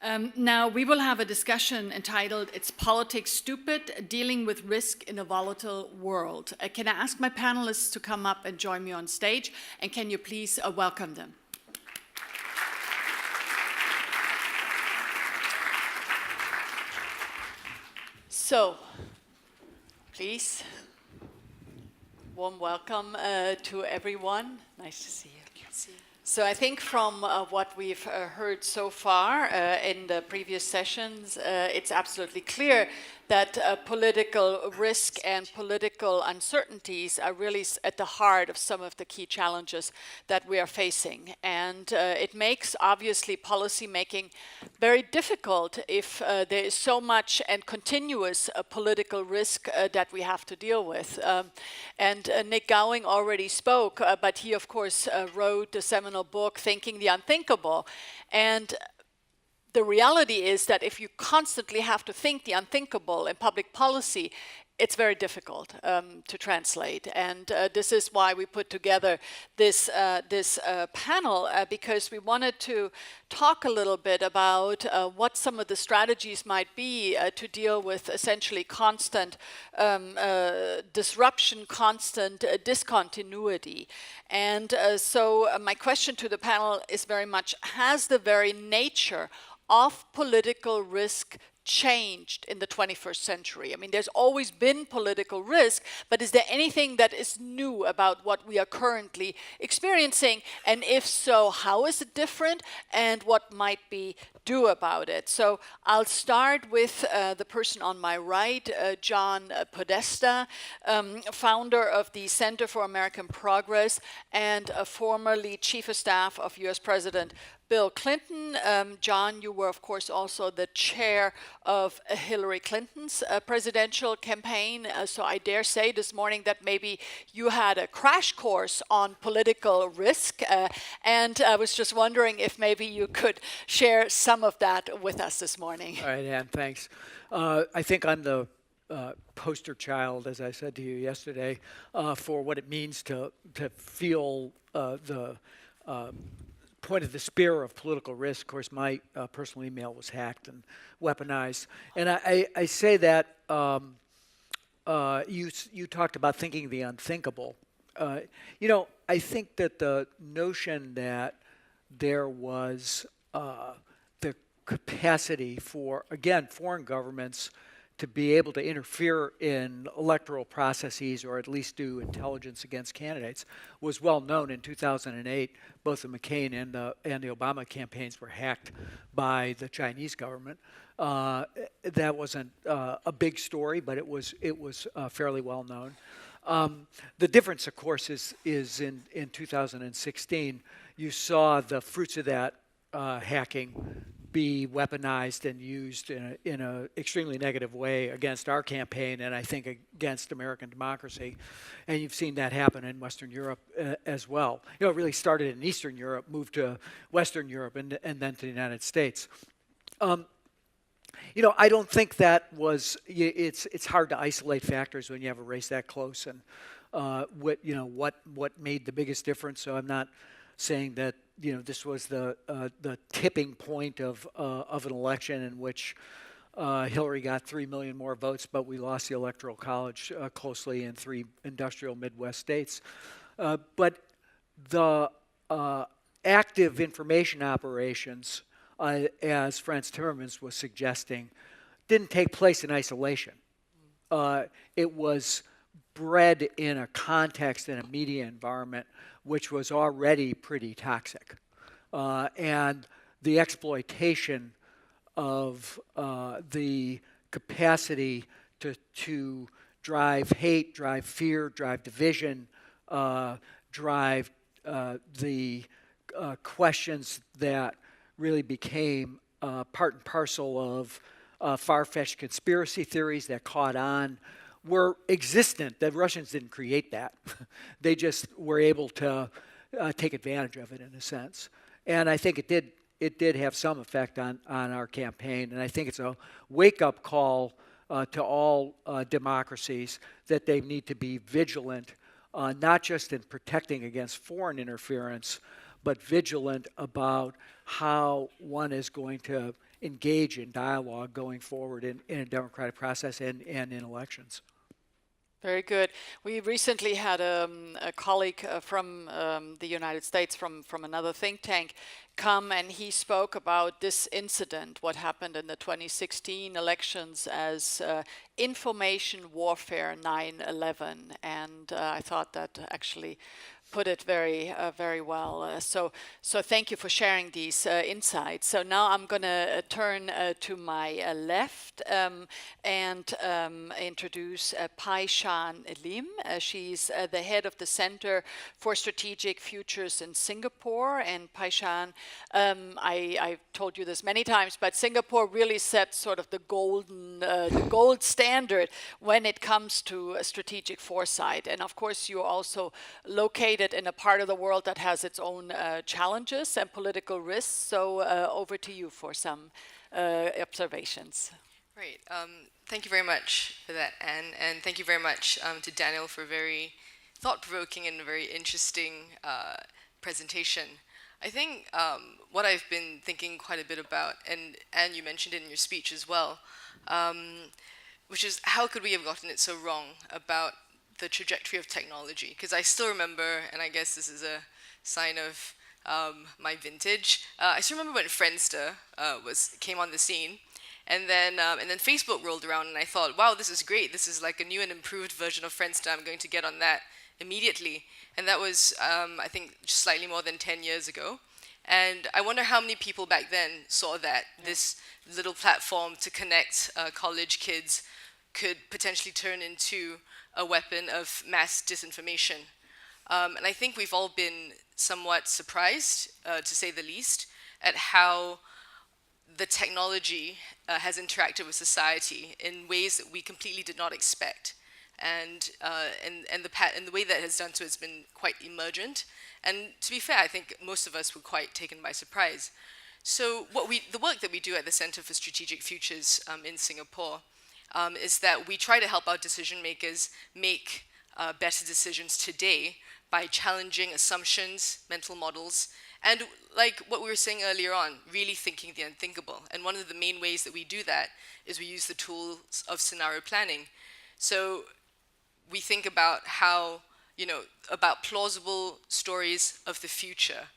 Now, we will have a discussion entitled, "It's Politics Stupid? Dealing with Risk in a Volatile World." Can I ask my panelists to come up and join me on stage? And can you please welcome them? So, please, warm welcome to everyone. Nice to see you. So I think from what we've heard so far in the previous sessions, it's absolutely clear that political risk and political uncertainties are really at the heart of some of the key challenges that we are facing. And it makes, obviously, policy making very difficult if there is so much and continuous political risk that we have to deal with. And Nick Gowing already spoke, but he, of course, wrote the seminal book, Thinking the Unthinkable. And the reality is that if you constantly have to think the unthinkable in public policy, it's very difficult to translate. And this is why we put together this panel, because we wanted to talk a little bit about what some of the strategies might be to deal with essentially constant disruption, constant discontinuity. And so my question to the panel is very much, has the very nature of political risk changed in the 21st century? I mean, there's always been political risk, but is there anything that is new about what we are currently experiencing? And if so, how is it different? And what might be do about it? So I'll start with the person on my right, John Podesta, founder of the Center for American Progress and formerly Chief of Staff of US President Bill Clinton. John, you were, of course, also the chair of Hillary Clinton's presidential campaign. So I dare say this morning that maybe you had a crash course on political risk. And I was just wondering if maybe you could share some of that with us this morning. All right, Ann, thanks. I think I'm the poster child, as I said to you yesterday, for what it means to feel the point of the spear of political risk. Of course, my personal email was hacked and weaponized. And I say that you talked about thinking the unthinkable. You know, I think that the notion that there was the capacity for, again, foreign governments to be able to interfere in electoral processes or at least do intelligence against candidates was well known in 2008. Both the McCain and the Obama campaigns were hacked by the Chinese government. That wasn't a big story, but it was fairly well known. The difference, of course, is in 2016, you saw the fruits of that hacking be weaponized and used in an extremely negative way against our campaign and I think against American democracy. And you've seen that happen in Western Europe as well. You know, it really started in Eastern Europe, moved to Western Europe, and then to the United States. You know, I don't think that was, it's hard to isolate factors when you have a race that close and what made the biggest difference. So I'm not saying that, you know, this was the tipping point of an election in which Hillary got 3 million more votes, but we lost the Electoral College closely in 3 industrial Midwest states. But the active information operations, as Franz Timmermans was suggesting, didn't take place in isolation. It was bred in a context and a media environment which was already pretty toxic. And the exploitation of the capacity to drive hate, drive fear, drive division, drive the questions that really became part and parcel of far-fetched conspiracy theories that caught on were existent. The Russians didn't create that. They just were able to take advantage of it in a sense. And I think it did have some effect on our campaign. And I think it's a wake-up call to all democracies that they need to be vigilant, not just in protecting against foreign interference, but vigilant about how one is going to engage in dialogue going forward in a democratic process and in elections. Very good. We recently had a colleague from the United States, from another think tank, come, and he spoke about this incident, what happened in the 2016 elections, as information warfare 9/11. And I thought that actually put it very well. So thank you for sharing these insights. So now I'm going to turn to my left and introduce Shan Lim. She's the head of the Center for Strategic Futures in Singapore. And Shan, I've told you this many times, but Singapore really sets sort of the gold standard when it comes to strategic foresight. And of course, you're also located in a part of the world that has its own challenges and political risks. So over to you for some observations. Great. Thank you very much for that, Anne. And thank you very much to Daniel for a very thought-provoking and very interesting presentation. I think what I've been thinking quite a bit about, and Anne, you mentioned it in your speech as well, which is how could we have gotten it so wrong about the trajectory of technology? Because I still remember, and I guess this is a sign of my vintage, I still remember when Friendster came on the scene, and then Facebook rolled around, and I thought, wow, this is great. This is like a new and improved version of Friendster. I'm going to get on that immediately. And that was, I think, just slightly more than 10 years ago. And I wonder how many people back then saw that this little platform to connect college kids could potentially turn into a weapon of mass disinformation. And I think we've all been somewhat surprised, to say the least, at how the technology has interacted with society in ways that we completely did not expect. And the way that it has done so has been quite emergent. And to be fair, I think most of us were quite taken by surprise. So the work that we do at the Center for Strategic Futures in Singapore is that we try to help our decision makers make better decisions today by challenging assumptions, mental models, and like what we were saying earlier on, really thinking the unthinkable. And one of the main ways that we do that is we use the tools of scenario planning. So we think about how, about plausible stories of the future.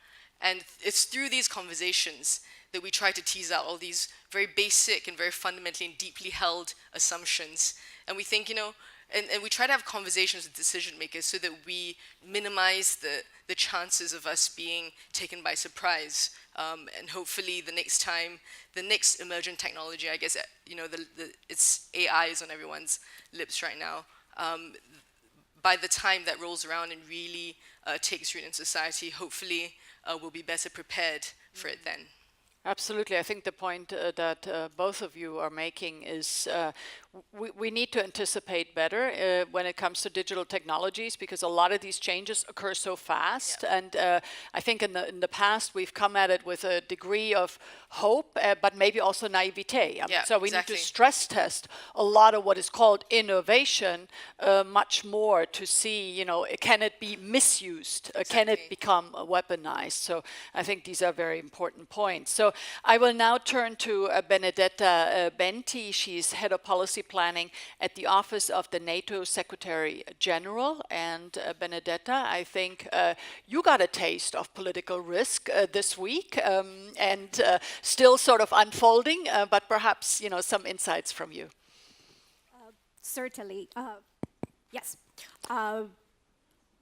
And it's through these conversations that we try to tease out all these very basic and very fundamentally and deeply held assumptions. And we think, and we try to have conversations with decision makers so that we minimize the chances of us being taken by surprise. And hopefully the next time, the next emergent technology, I guess, it's AI is on everyone's lips right now. By the time that rolls around and really takes root in society, hopefully we'll be better prepared for it then. Absolutely. I think the point that both of you are making is we need to anticipate better when it comes to digital technologies, because a lot of these changes occur so fast. Yeah. And I think in the past we've come at it with a degree of hope, but maybe also naivete. Yeah, so we exactly. need to stress test a lot of what is called innovation much more to see, can it be misused? Exactly. Can it become weaponized? So I think these are very important points. So I will now turn to Benedetta Berti. She's head of policy planning at the office of the NATO Secretary General. And Benedetta, I think you got a taste of political risk this week, and still sort of unfolding, but perhaps some insights from you. Certainly, yes.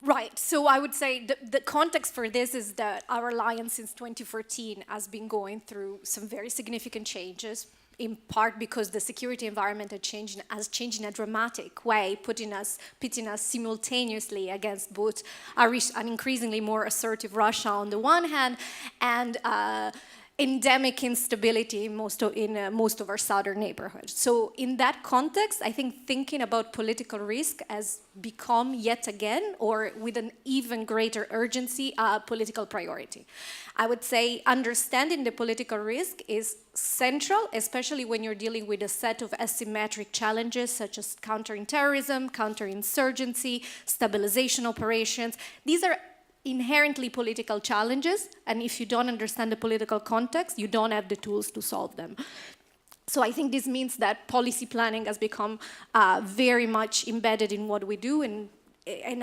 Right, so I would say the context for this is that our alliance since 2014 has been going through some very significant changes, in part because the security environment has changed in a dramatic way, pitting us simultaneously against both an increasingly more assertive Russia on the one hand, and endemic instability in most of our southern neighborhoods. So in that context, I think thinking about political risk has become yet again, or with an even greater urgency, a political priority. I would say understanding the political risk is central, especially when you're dealing with a set of asymmetric challenges such as countering terrorism, counterinsurgency, stabilization operations. These are inherently political challenges, and if you don't understand the political context, you don't have the tools to solve them. So I think this means that policy planning has become very much embedded in what we do and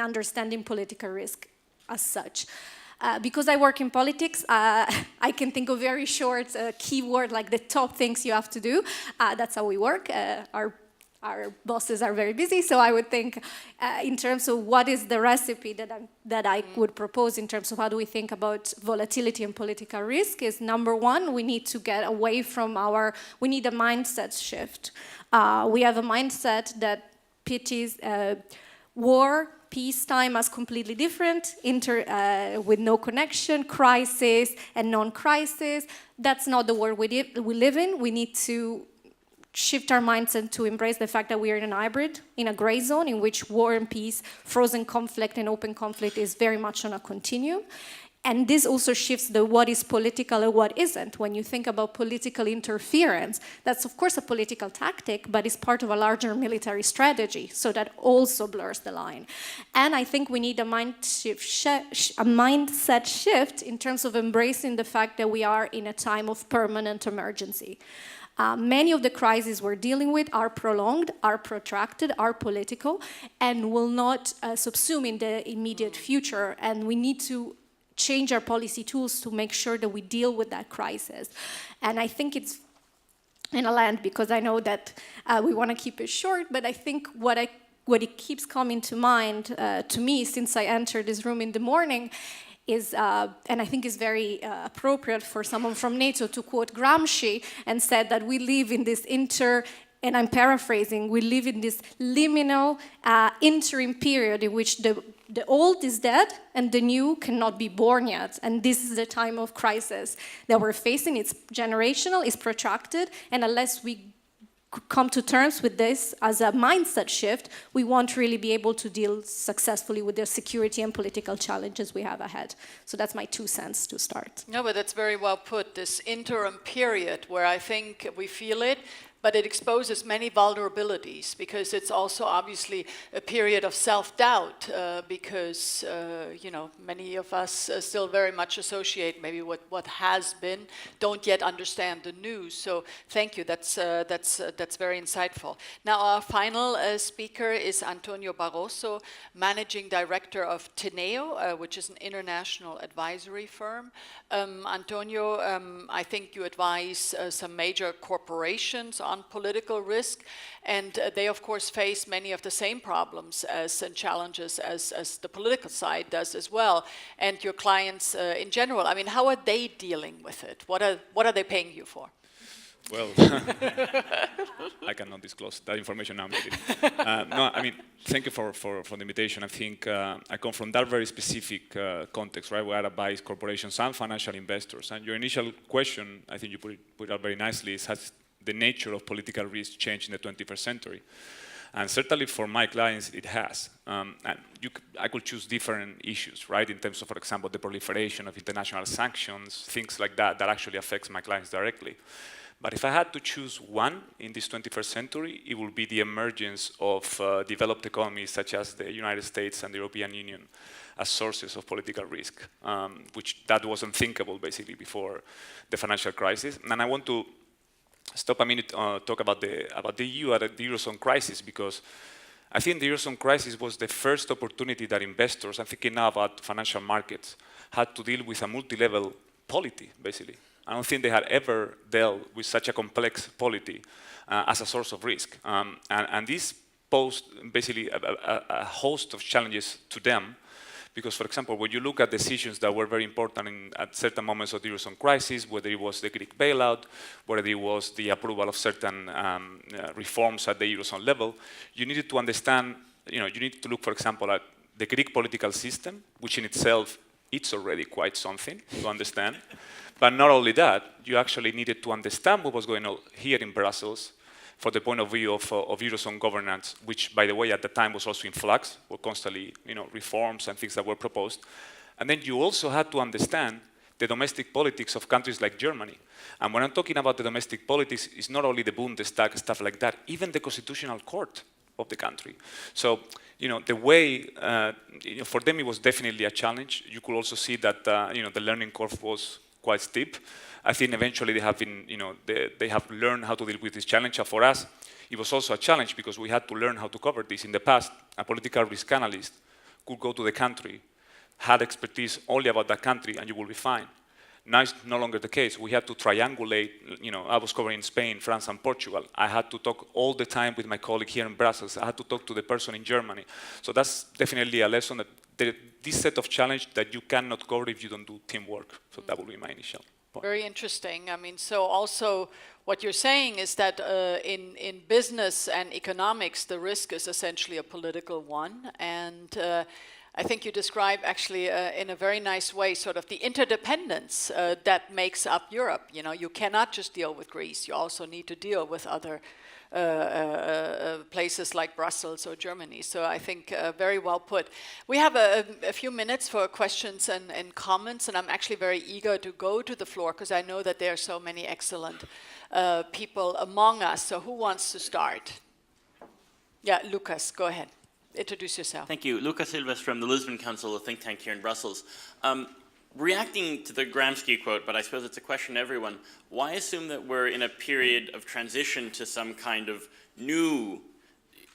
understanding political risk as such. Because I work in politics, I can think of very short keyword, like the top things you have to do. That's how we work. Our bosses are very busy, so I would think in terms of what is the recipe that I would propose in terms of how do we think about volatility and political risk is, number one, we need to get away from we need a mindset shift. We have a mindset that pities war, peacetime as completely different, with no connection, crisis and non-crisis. That's not the world we live in. We need to shift our mindset to embrace the fact that we are in a hybrid, in a gray zone in which war and peace, frozen conflict and open conflict is very much on a continuum. And this also shifts the what is political and what isn't. When you think about political interference, that's of course a political tactic, but it's part of a larger military strategy, so that also blurs the line. And I think we need a mindset shift in terms of embracing the fact that we are in a time of permanent emergency. Many of the crises we're dealing with are prolonged, are protracted, are political, and will not subsume in the immediate future. And we need to change our policy tools to make sure that we deal with that crisis. And I think it's in a land, because I know that we want to keep it short, but I think what it keeps coming to mind to me since I entered this room in the morning is, and I think is very appropriate for someone from NATO to quote Gramsci and said that we live in this and I'm paraphrasing, we live in this liminal interim period in which the old is dead and the new cannot be born yet. And this is the time of crisis that we're facing. It's generational, it's protracted, and unless we come to terms with this as a mindset shift, we won't really be able to deal successfully with the security and political challenges we have ahead. So that's my 2 cents to start. No, but that's very well put, this interim period where I think we feel it, but it exposes many vulnerabilities, because it's also obviously a period of self-doubt, because many of us still very much associate maybe what has been, don't yet understand the news. So thank you, that's very insightful. Now our final speaker is Antonio Barroso, Managing Director of Teneo, which is an international advisory firm. Antonio, I think you advise some major corporations on political risk, and they of course face many of the same problems and challenges as the political side does as well, and your clients in general. I mean, how are they dealing with it? What are they paying you for? Well, I cannot disclose that information now. No, I mean, thank you for the invitation. I think I come from that very specific context, right, where I advise corporations and financial investors. And your initial question, I think you put it out very nicely, is has the nature of political risk changed in the 21st century? And certainly for my clients, it has. And I could choose different issues, right, in terms of, for example, the proliferation of international sanctions, things like that actually affects my clients directly. But if I had to choose one in this 21st century, it would be the emergence of developed economies such as the United States and the European Union as sources of political risk, which that was unthinkable basically before the financial crisis. And I want to stop a minute talk about the EU and the Eurozone crisis, because I think the Eurozone crisis was the first opportunity that investors, I'm thinking now about financial markets, had to deal with a multi-level polity, basically. I don't think they had ever dealt with such a complex polity as a source of risk. And this posed basically a host of challenges to them, because, for example, when you look at decisions that were very important at certain moments of the Eurozone crisis, whether it was the Greek bailout, whether it was the approval of certain reforms at the Eurozone level, you needed to understand, you need to look, for example, at the Greek political system, which in itself, it's already quite something to understand. But not only that, you actually needed to understand what was going on here in Brussels from the point of view of Eurozone governance, which, by the way, at the time was also in flux, were constantly, reforms and things that were proposed. And then you also had to understand the domestic politics of countries like Germany. And when I'm talking about the domestic politics, it's not only the Bundestag, stuff like that, even the Constitutional Court of the country. So, the way, for them it was definitely a challenge. You could also see that, the learning curve was quite steep. I think eventually they have been, they have learned how to deal with this challenge. And for us, it was also a challenge because we had to learn how to cover this. In the past, a political risk analyst could go to the country, had expertise only about that country, and you will be fine. Now it's no longer the case. We had to triangulate. I was covering Spain, France, and Portugal. I had to talk all the time with my colleague here in Brussels. I had to talk to the person in Germany. So that's definitely a lesson that this set of challenge that you cannot cover if you don't do teamwork. So that would be my initial point. Very interesting. I mean, so also what you're saying is that in business and economics, the risk is essentially a political one. And I think you describe actually in a very nice way sort of the interdependence that makes up Europe. You cannot just deal with Greece. You also need to deal with other places like Brussels or Germany. So I think very well put. We have a few minutes for questions and comments, and I'm actually very eager to go to the floor because I know that there are so many excellent people among us. So who wants to start? Yeah, Lucas, go ahead. Introduce yourself. Thank you. Lucas Silvas from the Lisbon Council, a think tank here in Brussels. Reacting to the Gramsci quote, but I suppose it's a question to everyone, why assume that we're in a period of transition to some kind of new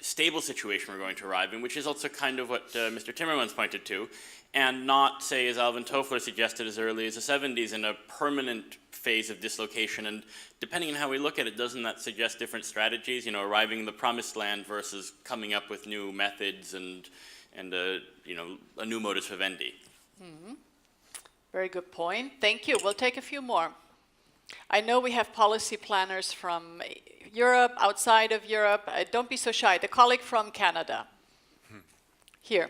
stable situation we're going to arrive in, which is also kind of what Mr. Timmermans pointed to, and not, say, as Alvin Toffler suggested as early as the 70s, in a permanent phase of dislocation. And depending on how we look at it, doesn't that suggest different strategies, arriving in the promised land versus coming up with new methods and a new modus vivendi? Mm-hmm. Very good point. Thank you. We'll take a few more. I know we have policy planners from Europe, outside of Europe. Don't be so shy. The colleague from Canada. Here.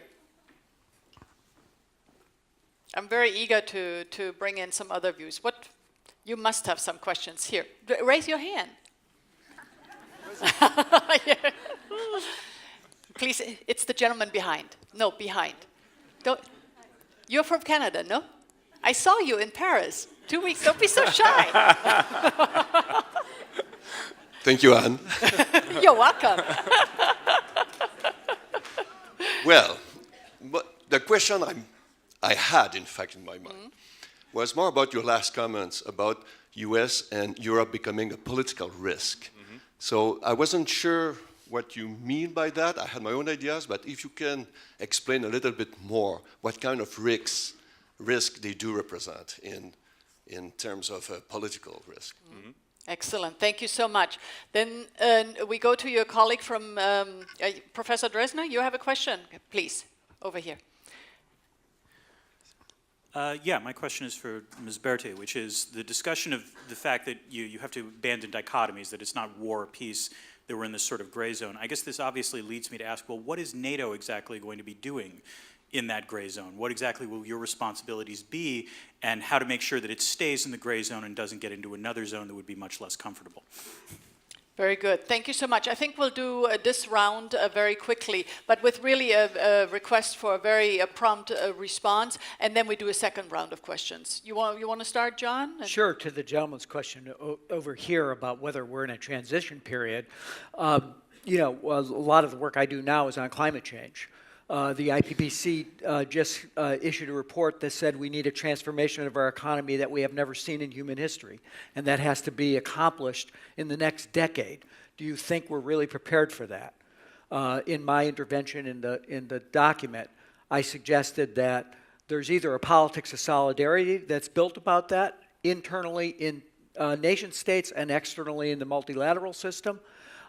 I'm very eager to bring in some other views. You must have some questions here. Raise your hand. Yeah. Please, it's the gentleman behind. No, behind. You're from Canada, no? I saw you in Paris 2 weeks. Don't be so shy. Thank you, Anne. You're welcome. Well, the question I had, in fact, in my mind was more about your last comments about US and Europe becoming a political risk. So I wasn't sure what you mean by that. I had my own ideas, but if you can explain a little bit more what kind of risk they do represent in terms of political risk. Excellent. Thank you so much. Then we go to your colleague from Professor Dresner. You have a question, please, over here. Yeah, my question is for Ms. Berti, which is the discussion of the fact that you have to abandon dichotomies, that it's not war or peace, that we're in this sort of gray zone. I guess this obviously leads me to ask, well, what is NATO exactly going to be doing in that gray zone? What exactly will your responsibilities be, and how to make sure that it stays in the gray zone and doesn't get into another zone that would be much less comfortable? Very good. Thank you so much. I think we'll do this round very quickly, but with really a request for a very prompt response, and then we do a second round of questions. You want to start, John? Sure. To the gentleman's question over here about whether we're in a transition period, a lot of the work I do now is on climate change. The IPCC just issued a report that said we need a transformation of our economy that we have never seen in human history, and that has to be accomplished in the next decade. Do you think we're really prepared for that? In my intervention in the document, I suggested that there's either a politics of solidarity that's built about that internally in nation states and externally in the multilateral system,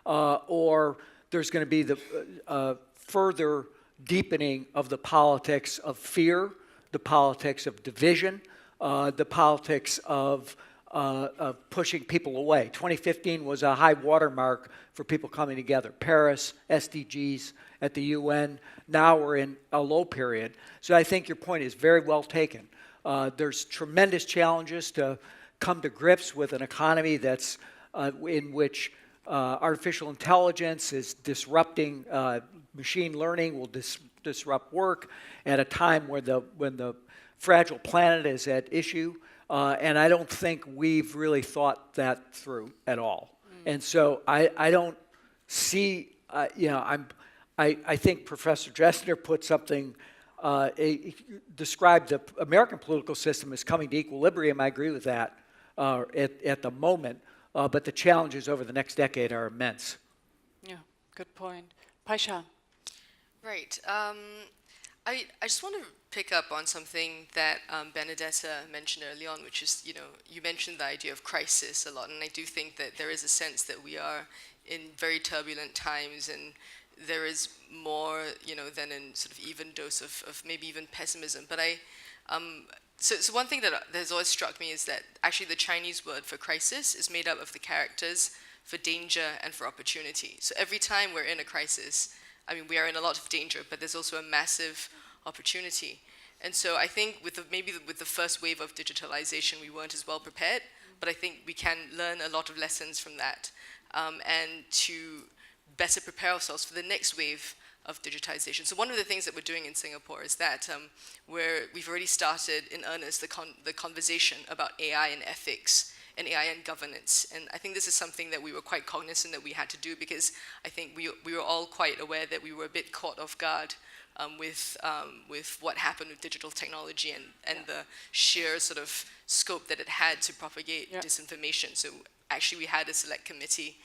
or there's going to be the further deepening of the politics of fear, the politics of division, the politics of pushing people away. 2015 was a high watermark for people coming together. Paris, SDGs at the UN. Now we're in a low period. So I think your point is very well taken. There's tremendous challenges to come to grips with an economy that's in which artificial intelligence is disrupting machine learning will disrupt work at a time when the fragile planet is at issue, and I don't think we've really thought that through at all. And so I don't see, I think Professor Dressner put something, described the American political system as coming to equilibrium. I agree with that at the moment, but the challenges over the next decade are immense. Yeah, good point. Paishan. Right. I just want to pick up on something that Benedetta mentioned early on, which is, you mentioned the idea of crisis a lot, and I do think that there is a sense that we are in very turbulent times, and there is more, than a sort of even dose of maybe even pessimism. But so one thing that has always struck me is that actually the Chinese word for crisis is made up of the characters for danger and for opportunity. So every time we're in a crisis, I mean, we are in a lot of danger, but there's also a massive opportunity. And so I think with the first wave of digitalization, we weren't as well prepared, but I think we can learn a lot of lessons from that, and to better prepare ourselves for the next wave of digitization. So one of the things that we're doing in Singapore is that we've already started in earnest the conversation about AI and ethics and AI and governance. And I think this is something that we were quite cognizant that we had to do, because I think we were all quite aware that we were a bit caught off guard with what happened with digital technology and the sheer sort of scope that it had to propagate disinformation. So actually we had a select committee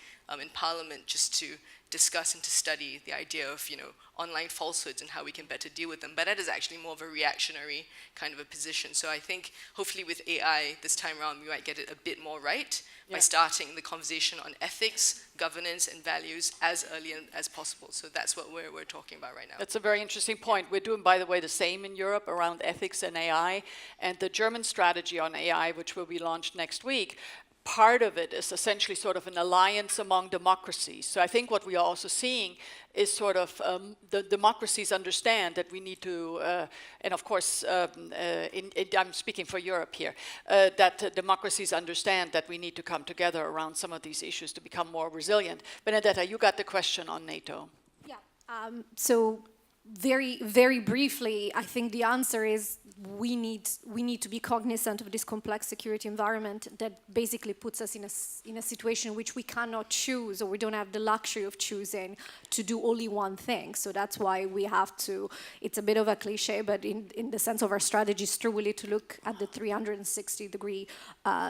in Parliament just to discuss and to study the idea of online falsehoods and how we can better deal with them. But that is actually more of a reactionary kind of a position. So I think hopefully with AI this time around we might get it a bit more right by starting the conversation on ethics, governance, and values as early as possible. So that's what we're talking about right now. That's a very interesting point. We're doing, by the way, the same in Europe around ethics and AI. And the German strategy on AI, which will be launched next week, part of it is essentially sort of an alliance among democracies. So I think what we are also seeing is sort of the democracies understand that we need to, and of course, I'm speaking for Europe here, that democracies understand that we need to come together around some of these issues to become more resilient. Benedetta, you got the question on NATO. Yeah, so very, very briefly, I think the answer is we need to be cognizant of this complex security environment that basically puts us in a situation in which we cannot choose, or we don't have the luxury of choosing to do only one thing. So that's why we have to, it's a bit of a cliche, but in the sense of our strategy is truly to look at the 360-degree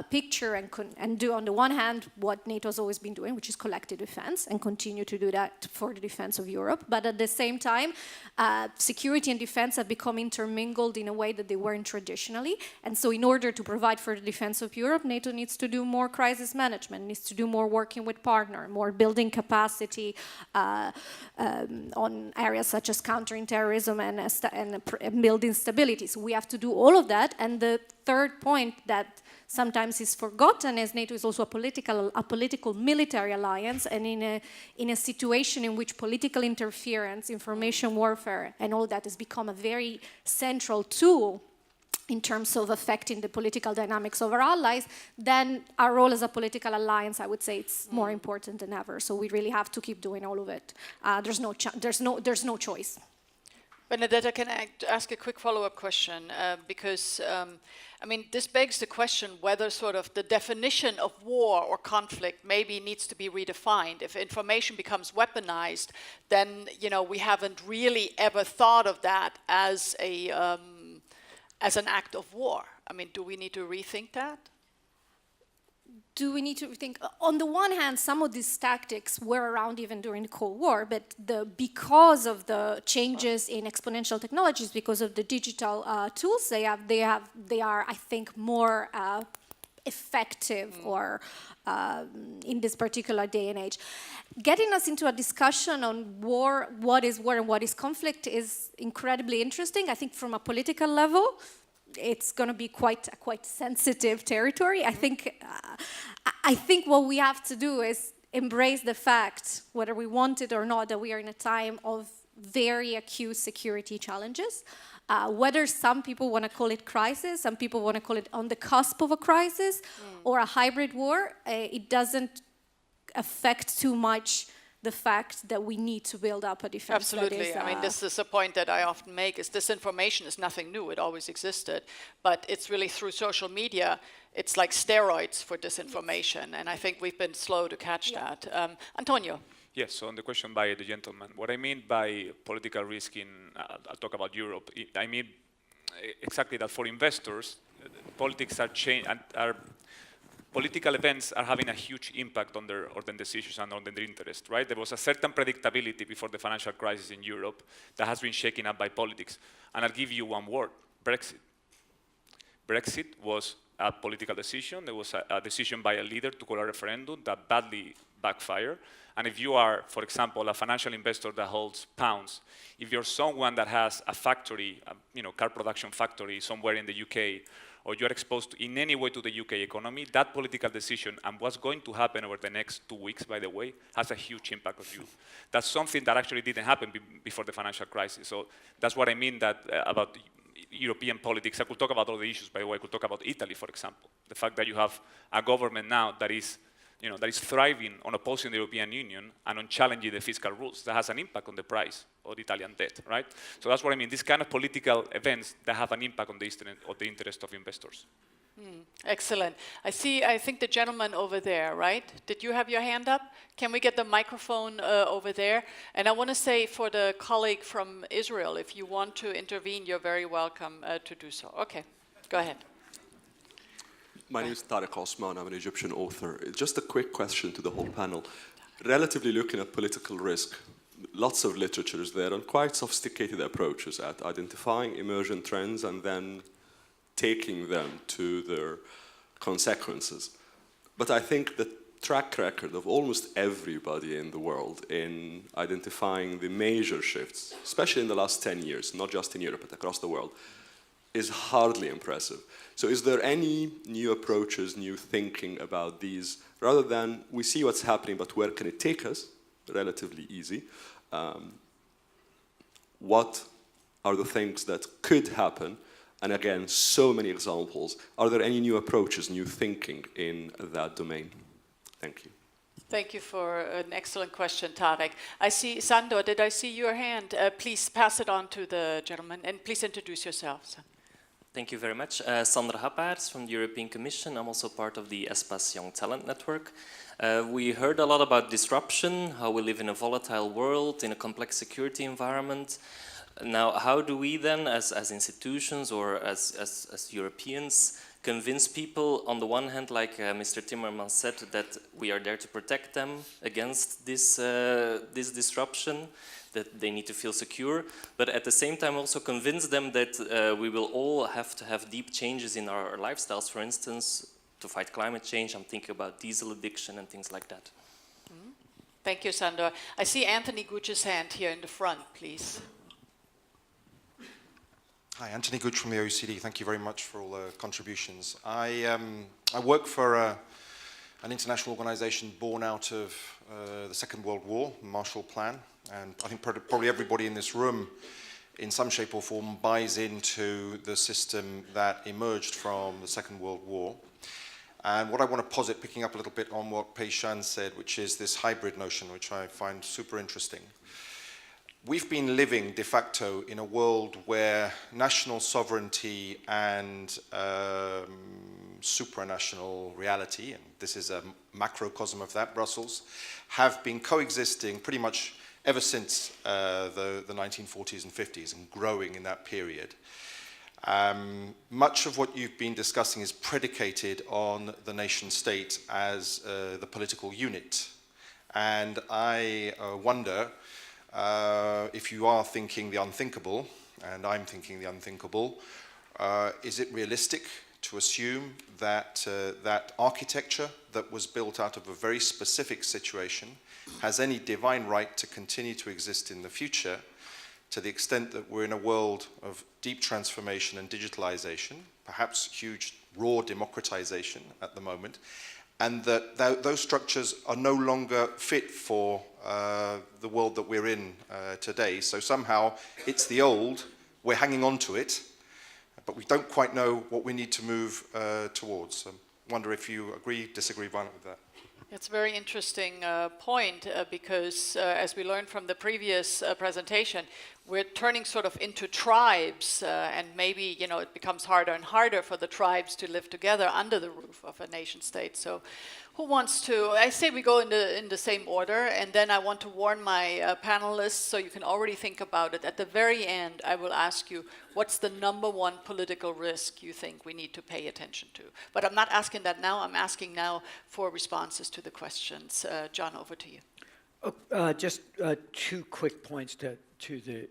picture and do on the one hand what NATO has always been doing, which is collective defense, and continue to do that for the defense of Europe. But at the same time, security and defense have become intermingled in a way that they weren't traditionally. And so in order to provide for the defense of Europe, NATO needs to do more crisis management, needs to do more working with partners, more building capacity on areas such as countering terrorism and building stability. So we have to do all of that. And the third point that sometimes is forgotten is NATO is also a political military alliance, and in a situation in which political interference, information warfare, and all that has become a very central tool in terms of affecting the political dynamics of our allies, then our role as a political alliance, I would say, it's more important than ever. So we really have to keep doing all of it. There's no choice. Benedetta, can I ask a quick follow-up question? Because, I mean, this begs the question whether sort of the definition of war or conflict maybe needs to be redefined. If information becomes weaponized, then, we haven't really ever thought of that as as an act of war. I mean, do we need to rethink that? Do we need to rethink? On the one hand, some of these tactics were around even during the Cold War, but because of the changes in exponential technologies, because of the digital tools they are, I think, more effective or in this particular day and age. Getting us into a discussion on war and what is conflict is incredibly interesting. I think from a political level, it's going to be quite sensitive territory. I think what we have to do is embrace the fact, whether we want it or not, that we are in a time of very acute security challenges. Whether some people want to call it crisis, some people want to call it on the cusp of a crisis or a hybrid war, it doesn't affect too much the fact that we need to build up a defense. Absolutely. I mean, this is a point that I often make, is disinformation is nothing new. It always existed. But it's really through social media, it's like steroids for disinformation. And I think we've been slow to catch that. Antonio. Yes, so on the question by the gentleman, what I mean by political risk I'll talk about Europe, I mean exactly that for investors, politics political events are having a huge impact on their decisions and on their interest, right? There was a certain predictability before the financial crisis in Europe that has been shaken up by politics. And I'll give you one word, Brexit. Brexit was a political decision. There was a decision by a leader to call a referendum that badly backfired. And if you are, for example, a financial investor that holds pounds, if you're someone that has a factory, car production factory somewhere in the UK, or you're exposed in any way to the UK economy, that political decision and what's going to happen over the next 2 weeks, by the way, has a huge impact on you. That's something that actually didn't happen before the financial crisis. So that's what I mean about European politics. I could talk about all the issues, by the way. I could talk about Italy, for example. The fact that you have a government now that is thriving on opposing the European Union and on challenging the fiscal rules. That has an impact on the price of the Italian debt, right? So that's what I mean. These kind of political events that have an impact on the interest of investors. Excellent. I think the gentleman over there, right? Did you have your hand up? Can we get the microphone over there? And I want to say for the colleague from Israel, if you want to intervene, you're very welcome to do so. Okay, go ahead. My name is Tariq Osman. I'm an Egyptian author. Just a quick question to the whole panel. Relatively looking at political risk, lots of literature is there and quite sophisticated approaches at identifying emergent trends and then taking them to their consequences. But I think the track record of almost everybody in the world in identifying the major shifts, especially in the last 10 years, not just in Europe, but across the world, is hardly impressive. So is there any new approaches, new thinking about these, rather than we see what's happening, but where can it take us? Relatively easy. What are the things that could happen? And again, so many examples. Are there any new approaches, new thinking in that domain? Thank you. Thank you for an excellent question, Tarek. I see, Sandor, did I see your hand? Please pass it on to the gentleman, and please introduce yourself. Thank you very much. Sandra Happaerts from the European Commission. I'm also part of the ESPA's Young Talent Network. We heard a lot about disruption, how we live in a volatile world, in a complex security environment. Now, how do we then, as institutions or as Europeans, convince people, on the one hand, like Mr. Timmermans said, that we are there to protect them against this disruption, that they need to feel secure, but at the same time also convince them that we will all have to have deep changes in our lifestyles, for instance, to fight climate change. I'm thinking about diesel addiction and things like that. Thank you, Sandor. I see Anthony Gooch's hand here in the front, please. Hi, Anthony Gooch from the OECD. Thank you very much for all the contributions. I work for an international organization born out of the Second World War, the Marshall Plan, and I think probably everybody in this room in some shape or form buys into the system that emerged from the Second World War. And what I want to posit, picking up a little bit on what Shan said, which is this hybrid notion, which I find super interesting. We've been living de facto in a world where national sovereignty and supranational reality, and this is a macrocosm of that, Brussels, have been coexisting pretty much ever since the 1940s and 50s and growing in that period. Much of what you've been discussing is predicated on the nation state as the political unit. And I wonder if you are thinking the unthinkable, and I'm thinking the unthinkable, is it realistic to assume that that architecture that was built out of a very specific situation has any divine right to continue to exist in the future, to the extent that we're in a world of deep transformation and digitalization, perhaps huge raw democratization at the moment, and that those structures are no longer fit for the world that we're in today. So somehow it's the old, we're hanging on to it, but we don't quite know what we need to move towards. I wonder if you agree, disagree with that. It's a very interesting point because as we learned from the previous presentation, we're turning sort of into tribes and maybe, you know, it becomes harder and harder for the tribes to live together under the roof of a nation state. So who wants to, I say we go in the same order, and then I want to warn my panelists so you can already think about it. At the very end, I will ask you, what's the #1 political risk you think we need to pay attention to? But I'm not asking that now, I'm asking now for responses to the questions. John, over to you. Just 2 quick points to the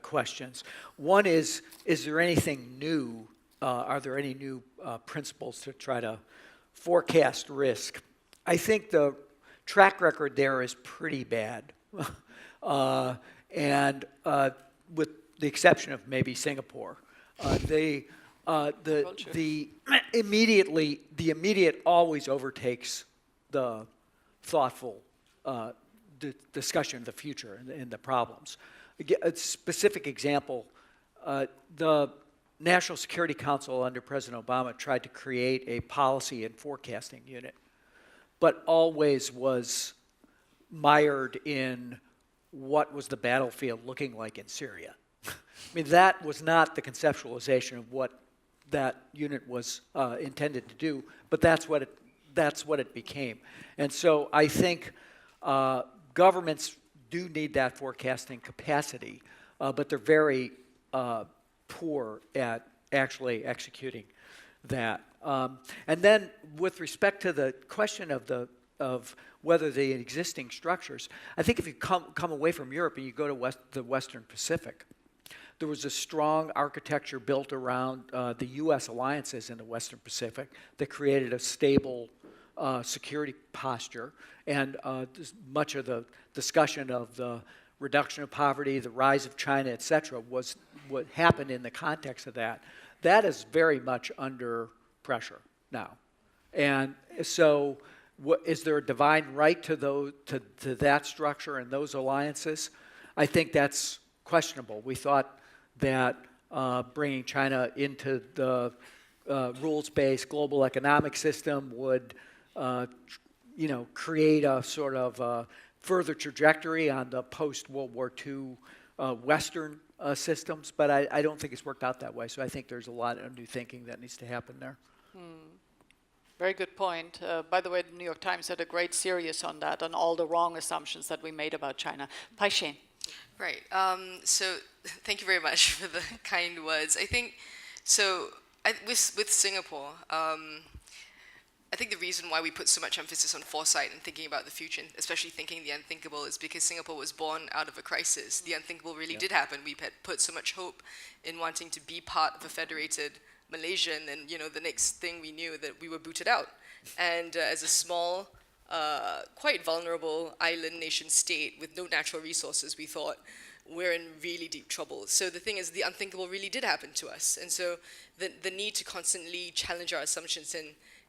questions. One is there anything new, are there any new principles to try to forecast risk? I think the track record there is pretty bad. And with the exception of maybe Singapore, the immediate always overtakes the thoughtful discussion of the future and the problems. A specific example, the National Security Council under President Obama tried to create a policy and forecasting unit, but always was mired in what was the battlefield looking like in Syria. I mean, that was not the conceptualization of what that unit was intended to do, but that's what it became. And so I think governments do need that forecasting capacity, but they're very poor at actually executing that. And then with respect to the question of whether the existing structures, I think if you come away from Europe and you go to the Western Pacific, there was a strong architecture built around the U.S. alliances in the Western Pacific that created a stable security posture, and much of the discussion of the reduction of poverty, the rise of China, et cetera, was what happened in the context of that. That is very much under pressure now. And so is there a divine right to that structure and those alliances? I think that's questionable. We thought that bringing China into the rules-based global economic system would create a sort of further trajectory on the post-World War II Western systems, but I don't think it's worked out that way. So I think there's a lot of new thinking that needs to happen there. Very good point. By the way, the New York Times had a great series on that, on all the wrong assumptions that we made about China. Shan. Right. So thank you very much for the kind words. I think, with Singapore, I think the reason why we put so much emphasis on foresight and thinking about the future, and especially thinking the unthinkable, is because Singapore was born out of a crisis. The unthinkable really did happen. We had put so much hope in wanting to be part of a federated Malaysia, and then, the next thing we knew that we were booted out. And as a small, quite vulnerable island nation state with no natural resources, we thought we're in really deep trouble. So the thing is, the unthinkable really did happen to us. And so the need to constantly challenge our assumptions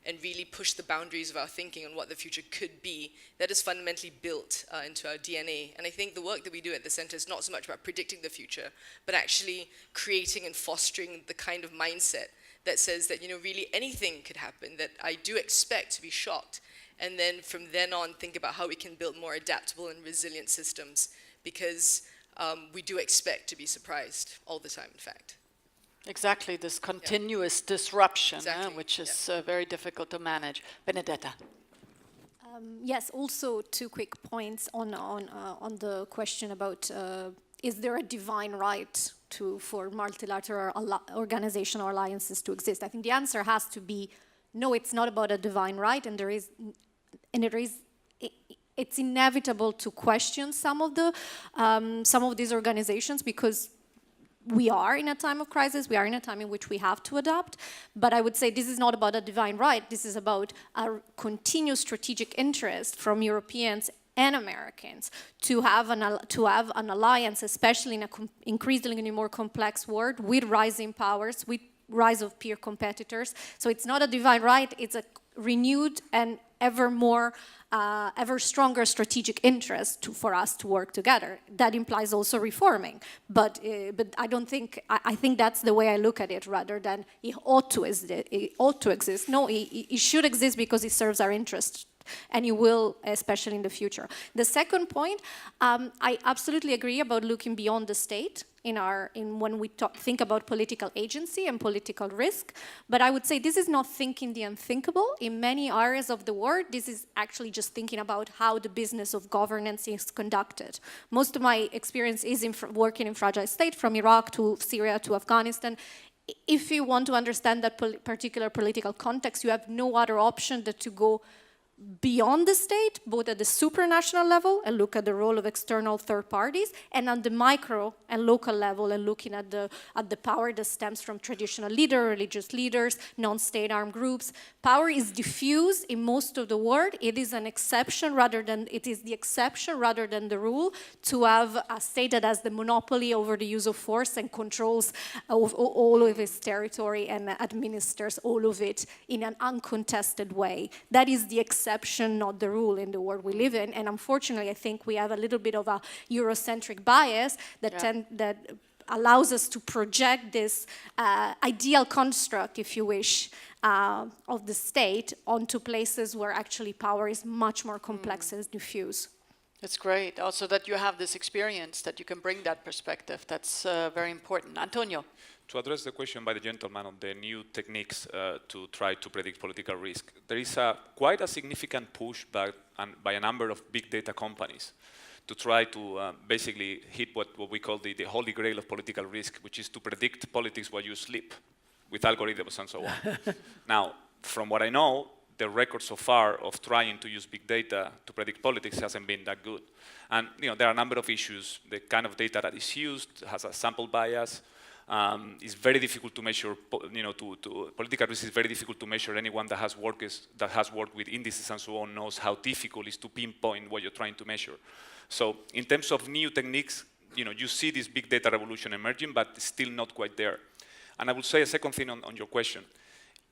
and really push the boundaries of our thinking on what the future could be, that is fundamentally built into our DNA. And I think the work that we do at the center is not so much about predicting the future, but actually creating and fostering the kind of mindset that says that, really anything could happen, that I do expect to be shocked. And then from then on, think about how we can build more adaptable and resilient systems, because we do expect to be surprised all the time, in fact. Exactly, this continuous disruption, Exactly. which is very difficult to manage. Benedetta. Yes, also 2 quick points on the question about is there a divine right for multilateral organization or alliances to exist? I think the answer has to be no. It's not about a divine right, and it's inevitable to question some of these organizations, because we are in a time of crisis, we are in a time in which we have to adapt, but I would say this is not about a divine right, this is about a continuous strategic interest from Europeans and Americans to have an alliance, especially in an increasingly more complex world, with rising powers, with rise of peer competitors. So it's not a divine right, it's a renewed and ever stronger strategic interest for us to work together. That implies also reforming, but I don't think. I think that's the way I look at it, rather than it ought to exist. No, it should exist because it serves our interests and it will, especially in the future. The second point, I absolutely agree about looking beyond the state when we think about political agency and political risk, but I would say this is not thinking the unthinkable. In many areas of the world, this is actually just thinking about how the business of governance is conducted. Most of my experience is in working in fragile state, from Iraq to Syria to Afghanistan. If you want to understand that particular political context, you have no other option than to go beyond the state, both at the supranational level and look at the role of external third parties, and on the micro and local level and looking at the power that stems from traditional leaders, religious leaders, non-state armed groups. Power is diffuse in most of the world. It is the exception rather than the rule to have a state that has the monopoly over the use of force and controls all of its territory and administers all of it in an uncontested way. That is the exception, not the rule in the world we live in. And unfortunately, I think we have a little bit of a Eurocentric bias that allows us to project this ideal construct, if you wish, of the state onto places where actually power is much more complex and diffuse. It's great. Also that you have this experience, that you can bring that perspective. That's very important. Antonio. To address the question by the gentleman on the new techniques to try to predict political risk, there is quite a significant push by a number of big data companies to try to basically hit what we call the holy grail of political risk, which is to predict politics while you sleep with algorithms and so on. Now, from what I know, the record so far of trying to use big data to predict politics hasn't been that good. And there are a number of issues. The kind of data that is used has a sample bias. It's very difficult to measure, political risk is very difficult to measure. Anyone that has worked with indices and so on knows how difficult it is to pinpoint what you're trying to measure. So in terms of new techniques, you see this big data revolution emerging, but still not quite there. And I will say a second thing on your question.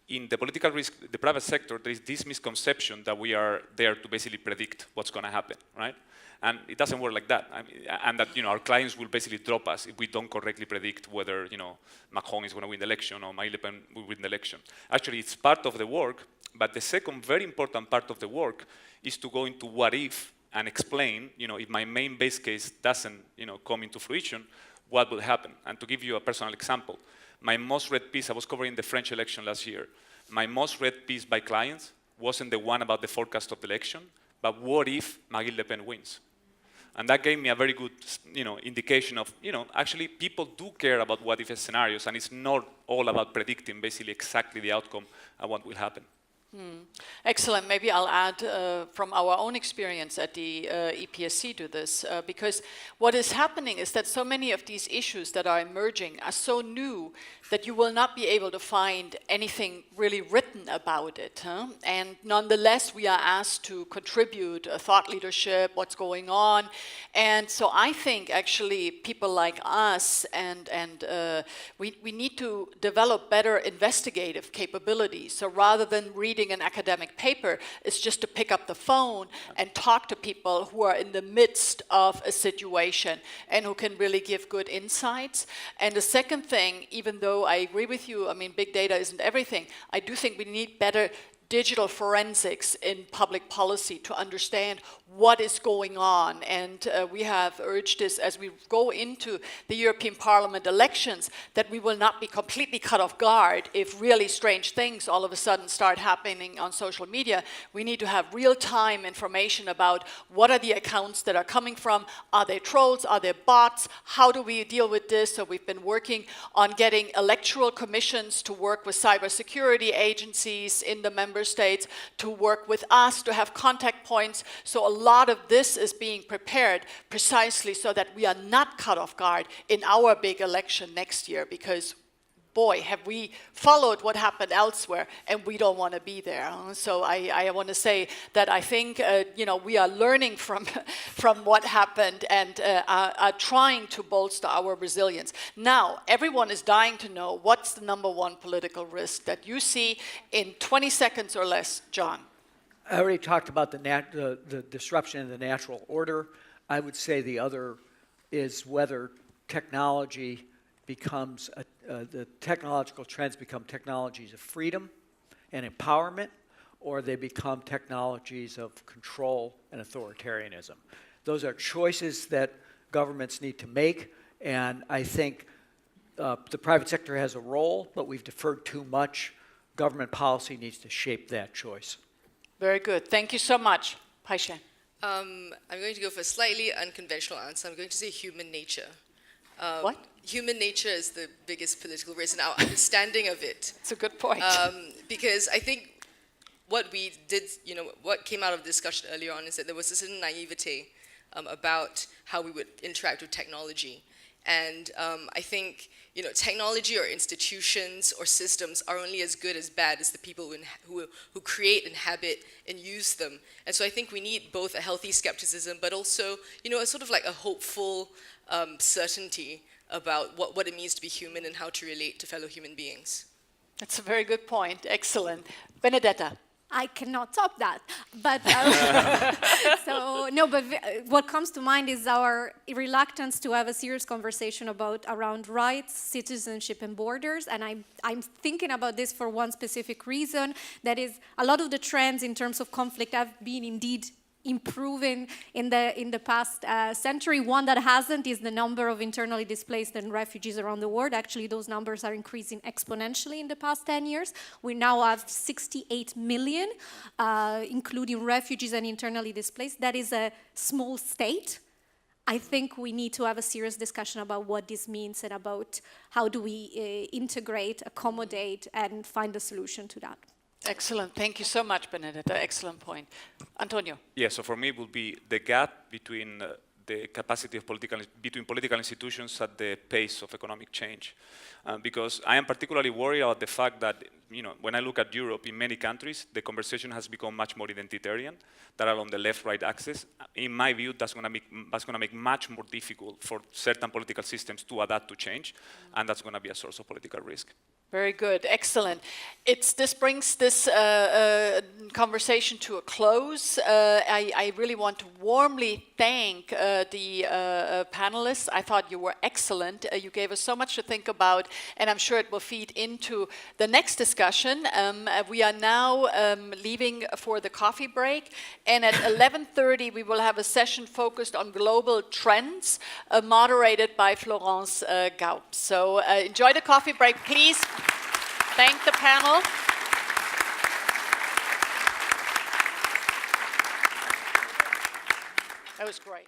In the political risk, the private sector, there is this misconception that we are there to basically predict what's going to happen, right? And it doesn't work like that. And that our clients will basically drop us if we don't correctly predict whether Macron is going to win the election or Marine Le Pen will win the election. Actually, it's part of the work, but the second very important part of the work is to go into what if and explain, if my main base case doesn't come into fruition, what will happen. And to give you a personal example, my most read piece, I was covering the French election last year. My most read piece by clients wasn't the one about the forecast of the election, but what if Marine Le Pen wins? And that gave me a very good, indication of, actually people do care about what if scenarios, and it's not all about predicting basically exactly the outcome and what will happen. Excellent. Maybe I'll add from our own experience at the EPSC to this, because what is happening is that so many of these issues that are emerging are so new that you will not be able to find anything really written about it. And nonetheless, we are asked to contribute thought leadership, what's going on. And so I think actually people like us and we need to develop better investigative capabilities. So rather than reading an academic paper, it's just to pick up the phone and talk to people who are in the midst of a situation and who can really give good insights. And the second thing, even though I agree with you, big data isn't everything, I do think we need better digital forensics in public policy to understand what is going on. And we have urged this as we go into the European Parliament elections, that we will not be completely cut off guard if really strange things all of a sudden start happening on social media. We need to have real-time information about what are the accounts that are coming from, are they trolls, are they bots, how do we deal with this? So we've been working on getting electoral commissions to work with cybersecurity agencies in the member states, to work with us, to have contact points. So a lot of this is being prepared precisely so that we are not cut off guard in our big election next year, because boy, have we followed what happened elsewhere, and we don't want to be there. So I want to say that I think we are learning from what happened and are trying to bolster our resilience. Now, everyone is dying to know what's the number one political risk that you see in 20 seconds or less, John. I already talked about the disruption in the natural order. I would say the other is whether technology becomes, the technological trends become technologies of freedom and empowerment, or they become technologies of control and authoritarianism. Those are choices that governments need to make, and I think the private sector has a role, but we've deferred too much. Government policy needs to shape that choice. Very good. Thank you so much. Shan. I'm going to go for a slightly unconventional answer. I'm going to say human nature. What? Human nature is the biggest political risk in our understanding of it. It's a good point. Because I think what we did, what came out of the discussion earlier on is that there was a certain naivete about how we would interact with technology. And I think, technology or institutions or systems are only as good as bad as the people who create, inhabit, and use them. And so I think we need both a healthy skepticism, but also, a sort of like a hopeful certainty about what it means to be human and how to relate to fellow human beings. That's a very good point. Excellent. Benedetta. I cannot top that. But what comes to mind is our reluctance to have a serious conversation around rights, citizenship, and borders. And I'm thinking about this for one specific reason. That is, a lot of the trends in terms of conflict have been indeed improving in the past century. One that hasn't is the number of internally displaced and refugees around the world. Actually, those numbers are increasing exponentially in the past 10 years. We now have 68 million, including refugees and internally displaced. That is a small state. I think we need to have a serious discussion about what this means and about how do we integrate, accommodate, and find a solution to that. Excellent. Thank you so much, Benedetta. Excellent point. Antonio. Yeah, so for me it will be the gap between the capacity of political institutions at the pace of economic change. Because I am particularly worried about the fact that, when I look at Europe, in many countries, the conversation has become much more identitarian, that are on the left-right axis. In my view, that's going to make much more difficult for certain political systems to adapt to change, and that's going to be a source of political risk. Very good, excellent. This brings this conversation to a close. I really want to warmly thank the panelists. I thought you were excellent. You gave us so much to think about, and I'm sure it will feed into the next discussion. We are now leaving for the coffee break, and at 11:30 we will have a session focused on global trends, moderated by Florence Gaup. So enjoy the coffee break, please. Thank the panel. That was great.